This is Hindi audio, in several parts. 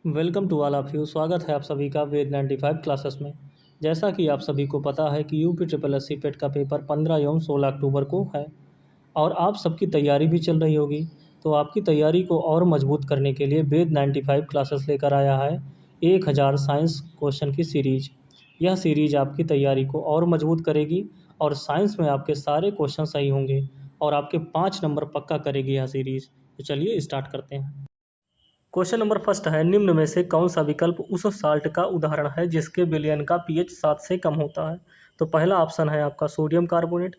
Welcome to all of you. स्वागत है आप सभी का वेद 95 क्लासेस में। जैसा कि आप सभी को पता है कि यूपी ट्रिपल एस सी पेट का पेपर 15 एवं 16 अक्टूबर को है और आप सबकी तैयारी भी चल रही होगी। तो आपकी तैयारी को और मजबूत करने के लिए वेद 95 क्लासेस लेकर आया है 1000 साइंस क्वेश्चन की सीरीज। यह सीरीज आपकी तैयारी को और मजबूत करेगी और साइंस में आपके सारे क्वेश्चन सही होंगे और आपके 5 नंबर पक्का करेगी यह सीरीज। तो चलिए स्टार्ट करते हैं। क्वेश्चन नंबर फर्स्ट है, निम्न में से कौन सा विकल्प उस साल्ट का उदाहरण है जिसके विलयन का पीएच 7 से कम होता है। तो पहला ऑप्शन है आपका सोडियम कार्बोनेट।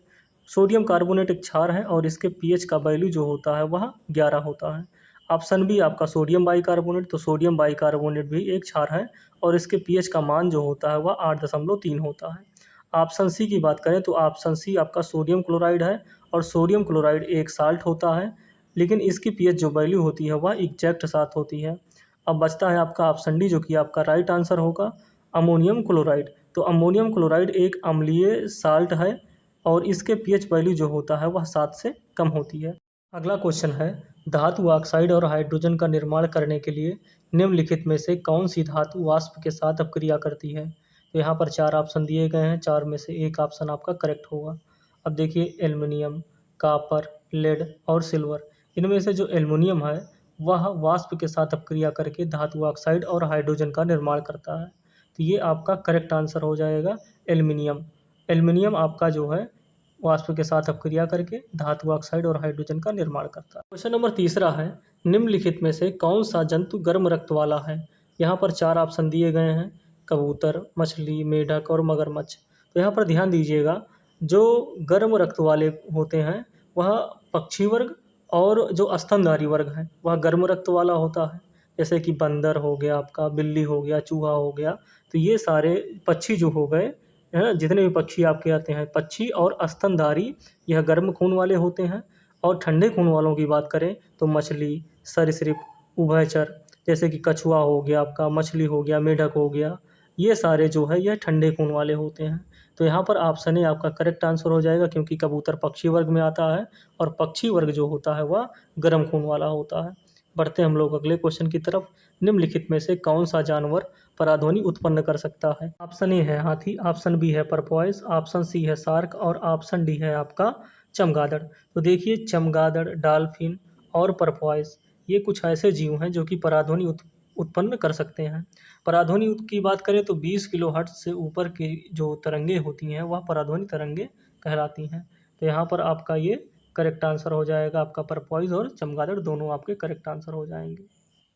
सोडियम कार्बोनेट एक क्षार है और इसके पीएच का वैल्यू जो होता है वह 11 होता है। ऑप्शन बी आपका सोडियम बाइकार्बोनेट। तो सोडियम बाइकार्बोनेट भी एक क्षार है और इसके पीएच का मान जो होता है वह 8.3 होता है। ऑप्शन सी की बात करें तो ऑप्शन सी आपका सोडियम क्लोराइड है और सोडियम क्लोराइड एक साल्ट होता है, लेकिन इसकी पीएच जो वैल्यू होती है वह एग्जैक्ट 7 होती है। अब बचता है आपका ऑप्शन डी जो कि आपका राइट आंसर होगा, अमोनियम क्लोराइड। तो अमोनियम क्लोराइड एक अम्लीय साल्ट है और इसके पीएच वैल्यू जो होता है वह 7 से कम होती है। अगला क्वेश्चन है, धातु ऑक्साइड और हाइड्रोजन का निर्माण करने के लिए निम्नलिखित में से कौन सी धातु वाष्प के साथ अपक्रिया करती है। तो यहाँ पर 4 ऑप्शन दिए गए हैं, 4 में से एक ऑप्शन आपका करेक्ट होगा। अब देखिए, एल्युमिनियम, कापर, लेड और सिल्वर। इनमें से जो एल्युमिनियम है वह वाष्प के साथ अपक्रिया करके धातु ऑक्साइड और हाइड्रोजन का निर्माण करता है। तो ये आपका करेक्ट आंसर हो जाएगा एल्युमिनियम। एल्युमिनियम आपका जो है वाष्प के साथ अपक्रिया करके धातु ऑक्साइड और हाइड्रोजन का निर्माण करता है। क्वेश्चन नंबर तीसरा है, निम्नलिखित में से कौन सा जंतु गर्म रक्त वाला है। यहाँ पर 4 ऑप्शन दिए गए हैं, कबूतर, मछली, मेढक और मगरमच्छ। तो यहाँ पर ध्यान दीजिएगा, जो गर्म रक्त वाले होते हैं वह पक्षी वर्ग और जो स्तनधारी वर्ग है वह गर्म रक्त वाला होता है। जैसे कि बंदर हो गया आपका, बिल्ली हो गया, चूहा हो गया। तो ये सारे पक्षी जो हो गए, है ना, जितने भी पक्षी आपके आते हैं, पक्षी और स्तनधारी यह गर्म खून वाले होते हैं। और ठंडे खून वालों की बात करें तो मछली, सरीसृप, उभयचर, जैसे कि कछुआ हो गया आपका, मछली हो गया, मेढक हो गया, ये सारे जो है यह ठंडे खून वाले होते हैं। तो यहाँ पर ऑप्शन ए आपका करेक्ट आंसर हो जाएगा, क्योंकि कबूतर पक्षी वर्ग में आता है और पक्षी वर्ग जो होता है वह गर्म खून वाला होता है। बढ़ते हम लोग अगले क्वेश्चन की तरफ। निम्नलिखित में से कौन सा जानवर पराध्वनि उत्पन्न कर सकता है। ऑप्शन ए है हाथी, ऑप्शन बी है परपॉइस, ऑप्शन सी है शार्क और ऑप्शन डी है आपका चमगादड़। तो देखिए, चमगादड़, डॉल्फिन और परपॉइस ये कुछ ऐसे जीव हैं जो कि पराध्वनि उत्पन्न कर सकते हैं। पराध्वनि की बात करें तो 20 किलोहर्ट्ज से ऊपर की जो तरंगे होती हैं वह पराध्वनि तरंगे कहलाती हैं। तो यहाँ पर आपका ये करेक्ट आंसर हो जाएगा, आपका परपॉइज और चमगादड़ दोनों आपके करेक्ट आंसर हो जाएंगे।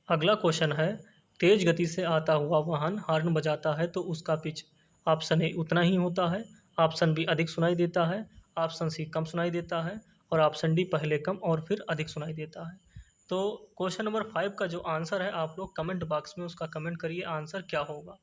अगला क्वेश्चन है, तेज गति से आता हुआ वाहन हॉर्न बजाता है तो उसका पिच। ऑप्शन ए उतना ही होता है, ऑप्शन बी अधिक सुनाई देता है, ऑप्शन सी कम सुनाई देता है और ऑप्शन डी पहले कम और फिर अधिक सुनाई देता है। तो क्वेश्चन नंबर 5 का जो आंसर है आप लोग कमेंट बॉक्स में उसका कमेंट करिए, आंसर क्या होगा।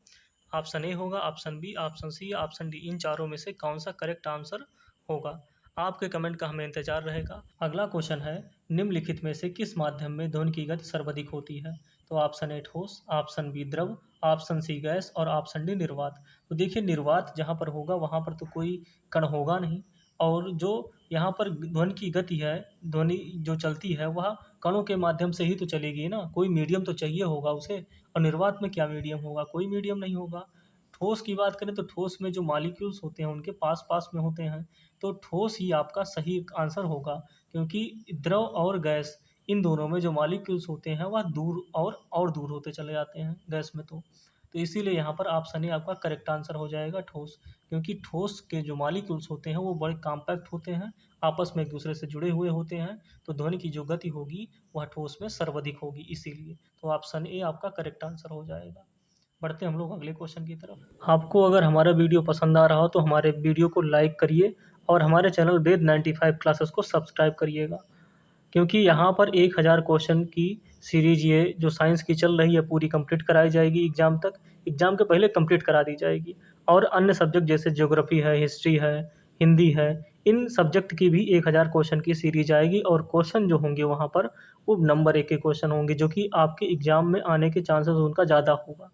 ऑप्शन ए होगा, ऑप्शन बी, ऑप्शन सी या ऑप्शन डी, इन चारों में से कौन सा करेक्ट आंसर होगा। आपके कमेंट का हमें इंतजार रहेगा। अगला क्वेश्चन है, निम्नलिखित में से किस माध्यम में ध्वनि की गति सर्वाधिक होती है। तो ऑप्शन ए ठोस, ऑप्शन बी द्रव, ऑप्शन सी गैस और ऑप्शन डी निर्वात। तो देखिए, निर्वात जहाँ पर होगा वहाँ पर तो कोई कण होगा नहीं, और जो यहाँ पर ध्वनि की गति है, ध्वनि जो चलती है वह कणों के माध्यम से ही तो चलेगी ना, कोई मीडियम तो चाहिए होगा उसे। और निर्वात में क्या मीडियम होगा, कोई मीडियम नहीं होगा। ठोस की बात करें तो ठोस में जो मॉलिक्यूल्स होते हैं उनके पास पास में होते हैं, तो ठोस ही आपका सही आंसर होगा, क्योंकि द्रव और गैस इन दोनों में जो मॉलिक्यूल्स होते हैं वह दूर और दूर होते चले जाते हैं गैस में। तो इसीलिए यहाँ पर ऑप्शन ए आपका करेक्ट आंसर हो जाएगा, ठोस। क्योंकि ठोस के जो मॉलिक्यूल्स होते हैं वो बड़े कॉम्पैक्ट होते हैं, आपस में एक दूसरे से जुड़े हुए होते हैं, तो ध्वनि की जो गति होगी वह ठोस में सर्वाधिक होगी, इसीलिए। तो ऑप्शन ए आपका करेक्ट आंसर हो जाएगा। बढ़ते हम लोग अगले क्वेश्चन की तरफ। आपको अगर हमारा वीडियो पसंद आ रहा हो तो हमारे वीडियो को लाइक करिए और हमारे चैनल वेद 95 क्लासेस को सब्सक्राइब करिएगा, क्योंकि यहाँ पर 1000 क्वेश्चन की सीरीज ये जो साइंस की चल रही है पूरी कंप्लीट कराई जाएगी एग्ज़ाम तक। एग्ज़ाम के पहले कंप्लीट करा दी जाएगी। और अन्य सब्जेक्ट जैसे ज्योग्राफी है, हिस्ट्री है, हिंदी है, इन सब्जेक्ट की भी 1000 क्वेश्चन की सीरीज आएगी और क्वेश्चन जो होंगे वहाँ पर वो नंबर 1 के क्वेश्चन होंगे, जो कि आपके एग्ज़ाम में आने के चांसेस उनका ज़्यादा होगा।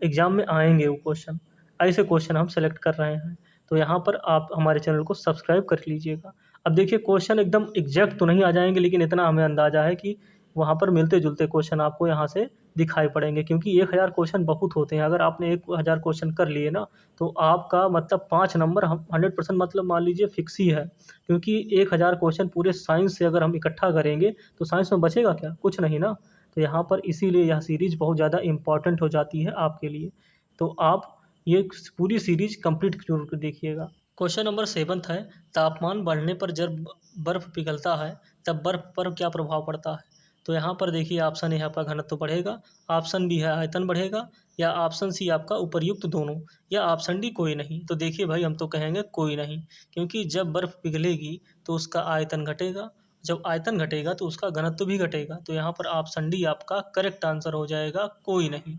एग्ज़ाम में आएंगे वो क्वेश्चन, ऐसे क्वेश्चन हम सेलेक्ट कर रहे हैं। तो यहाँ पर आप हमारे चैनल को सब्सक्राइब कर लीजिएगा। अब देखिए, क्वेश्चन एकदम एग्जैक्ट तो नहीं आ जाएंगे, लेकिन इतना हमें अंदाज़ा है कि वहाँ पर मिलते जुलते क्वेश्चन आपको यहाँ से दिखाई पड़ेंगे, क्योंकि 1000 क्वेश्चन बहुत होते हैं। अगर आपने 1000 क्वेश्चन कर लिए ना, तो आपका मतलब 5 नंबर हम 100% मतलब मान लीजिए फिक्स ही है, क्योंकि 1000 क्वेश्चन पूरे साइंस से अगर हम इकट्ठा करेंगे तो साइंस में बचेगा क्या? कुछ नहीं ना। तो यहाँ पर इसीलिए यह सीरीज बहुत ज़्यादा इम्पॉर्टेंट हो जाती है आपके लिए। तो आप ये पूरी सीरीज कंप्लीट जरूर कर देखिएगा। क्वेश्चन नंबर 7 है, तापमान बढ़ने पर जब बर्फ पिघलता है तब बर्फ पर क्या प्रभाव पड़ता है? तो यहाँ पर देखिए ऑप्शन ए आपका घनत्व बढ़ेगा, ऑप्शन बी है आयतन बढ़ेगा, या ऑप्शन सी आपका उपर्युक्त दोनों, या ऑप्शन डी कोई नहीं। तो देखिए भाई हम तो कहेंगे कोई नहीं, क्योंकि जब बर्फ पिघलेगी तो उसका आयतन घटेगा, जब आयतन घटेगा तो उसका घनत्व भी घटेगा। तो यहाँ पर ऑप्शन डी आपका करेक्ट आंसर हो जाएगा, कोई नहीं।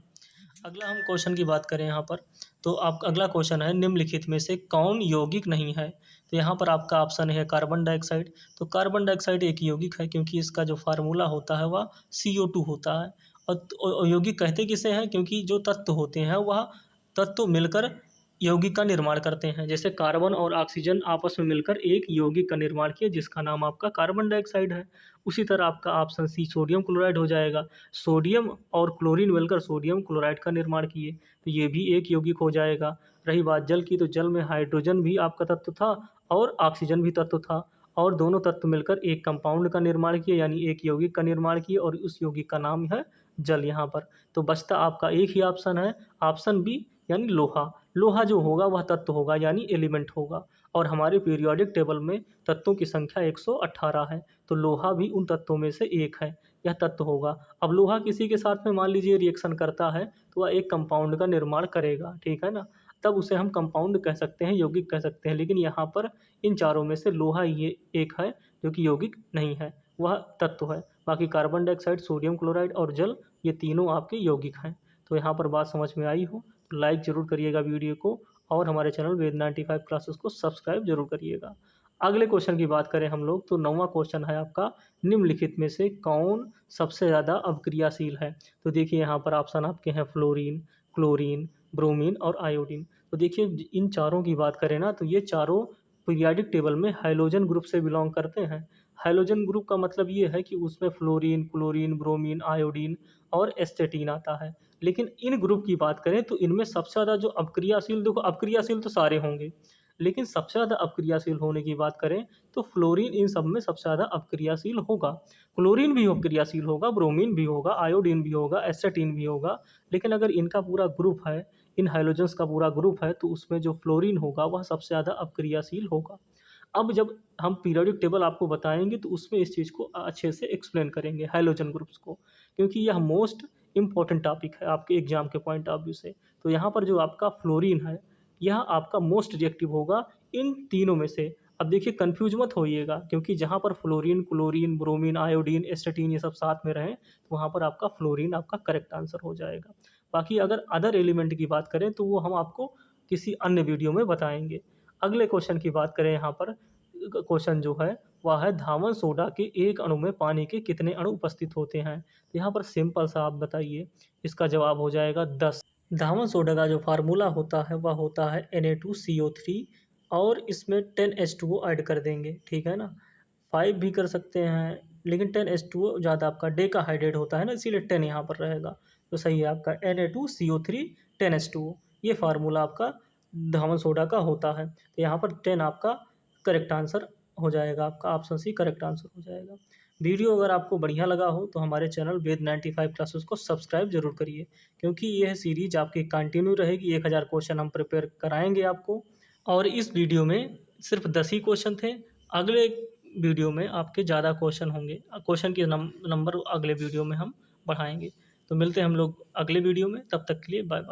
अगला हम क्वेश्चन की बात करें यहाँ पर, तो आप अगला क्वेश्चन है, निम्नलिखित में से कौन यौगिक नहीं है? तो यहाँ पर आपका ऑप्शन है कार्बन डाइऑक्साइड। तो कार्बन डाइऑक्साइड एक यौगिक है, क्योंकि इसका जो फार्मूला होता है वह CO2 होता है। और यौगिक कहते किसे हैं? क्योंकि जो तत्व होते हैं वह तत्व मिलकर यौगिक का निर्माण करते हैं। जैसे कार्बन और ऑक्सीजन आपस में मिलकर एक यौगिक का निर्माण किया, जिसका नाम आपका कार्बन डाइऑक्साइड है। उसी तरह आपका ऑप्शन सी सोडियम क्लोराइड हो जाएगा। सोडियम और क्लोरीन मिलकर सोडियम क्लोराइड का निर्माण किए, तो ये भी एक यौगिक हो जाएगा। रही बात जल की, तो जल में हाइड्रोजन भी आपका तत्व था और ऑक्सीजन भी तत्व था, और दोनों तत्व मिलकर एक कंपाउंड का निर्माण किए, यानी एक यौगिक का निर्माण किए, और उस यौगिक का नाम है जल यहाँ पर। तो बचता आपका एक ही ऑप्शन है, ऑप्शन बी, यानी लोहा। लोहा जो होगा वह तत्व होगा, यानी एलिमेंट होगा, और हमारे पीरियोडिक टेबल में तत्वों की संख्या 118 है, तो लोहा भी उन तत्वों में से एक है, यह तत्व होगा। अब लोहा किसी के साथ में मान लीजिए रिएक्शन करता है, तो वह एक कंपाउंड का निर्माण करेगा, ठीक है ना, तब उसे हम कंपाउंड कह सकते हैं, यौगिक कह सकते हैं। लेकिन यहाँ पर इन चारों में से लोहा ये एक है जो कि यौगिक नहीं है, वह तत्व है। बाकी कार्बन डाइऑक्साइड, सोडियम क्लोराइड और जल, ये तीनों आपके यौगिक हैं। तो यहाँ पर बात समझ में आई हो तो लाइक ज़रूर करिएगा वीडियो को, और हमारे चैनल वेद 95 क्लासेस को सब्सक्राइब जरूर करिएगा। अगले क्वेश्चन की बात करें हम लोग, तो 9वां क्वेश्चन है आपका, निम्नलिखित में से कौन सबसे ज़्यादा अवक्रियाशील है? तो देखिए यहाँ पर ऑप्शन आपके हैं फ्लोरीन, क्लोरीन, ब्रोमीन और आयोडीन। तो देखिए इन चारों की बात करें ना, तो ये चारों पीरियाडिक टेबल में हाइलोजन ग्रुप से बिलोंग करते हैं। हाइलोजन ग्रुप का मतलब ये है कि उसमें फ्लोरीन, क्लोरीन, ब्रोमीन, आयोडीन और एस्टेटीन आता है। लेकिन इन ग्रुप की बात करें तो इनमें सबसे ज़्यादा जो अवक्रियाशील, देखो अवक्रियाशील तो सारे होंगे, लेकिन सबसे ज़्यादा अवक्रियाशील होने की बात करें तो फ्लोरीन इन सब में सबसे ज़्यादा अवक्रियाशील होगा। क्लोरीन भी अवक्रियाशील होगा, ब्रोमीन भी होगा, आयोडीन भी होगा, एस्टेटीन भी होगा। लेकिन अगर इनका पूरा ग्रुप है, इन हाइलोजन्स का पूरा ग्रुप है, तो उसमें जो फ्लोरीन होगा वह सबसे ज़्यादा अवक्रियाशील होगा। अब जब हम पीरियोडिक टेबल आपको बताएंगे तो उसमें इस चीज़ को अच्छे से एक्सप्लेन करेंगे हाइलोजन ग्रुप्स को, क्योंकि यह मोस्ट इम्पॉर्टेंट टॉपिक है आपके एग्जाम के पॉइंट ऑफ व्यू से। तो यहाँ पर जो आपका फ्लोरीन है, यह आपका मोस्ट रिएक्टिव होगा इन तीनों में से। अब देखिए कन्फ्यूज मत होइएगा, क्योंकि जहाँ पर फ्लोरीन, क्लोरीन, ब्रोमीन, आयोडीन, एस्टेटीन ये सब साथ में रहें, तो वहाँ पर आपका फ्लोरीन आपका करेक्ट आंसर हो जाएगा। बाकी अगर अदर एलिमेंट की बात करें तो वो हम आपको किसी अन्य वीडियो में बताएंगे। अगले क्वेश्चन की बात करें यहाँ पर, क्वेश्चन जो है वह है, धावन सोडा के एक अणु में पानी के कितने अणु उपस्थित होते हैं? तो यहाँ पर सिंपल सा आप बताइए, इसका जवाब हो जाएगा 10। धावन सोडा का जो फार्मूला होता है वह होता है Na2CO3, और इसमें 10H2O ऐड कर देंगे, ठीक है ना। 5 भी कर सकते हैं, लेकिन 10H2O ज़्यादा आपका डेकाहाइड्रेट होता है ना, इसीलिए 10 यहाँ पर रहेगा। तो सही है आपका Na2CO3 10H2O, ये फार्मूला आपका धावन सोडा का होता है। तो यहाँ पर 10 आपका करेक्ट आंसर हो जाएगा, आपका ऑप्शन सी करेक्ट आंसर हो जाएगा। वीडियो अगर आपको बढ़िया लगा हो तो हमारे चैनल वेद 95 क्लासेस को सब्सक्राइब जरूर करिए, क्योंकि यह सीरीज आपकी कंटिन्यू रहेगी। 1000 क्वेश्चन हम प्रिपेयर कराएंगे आपको, और इस वीडियो में सिर्फ 10 ही क्वेश्चन थे। अगले वीडियो में आपके ज़्यादा क्वेश्चन होंगे, क्वेश्चन के नंबर अगले वीडियो में हम बढ़ाएंगे। तो मिलते हैं हम लोग अगले वीडियो में, तब तक के लिए बाय बाय।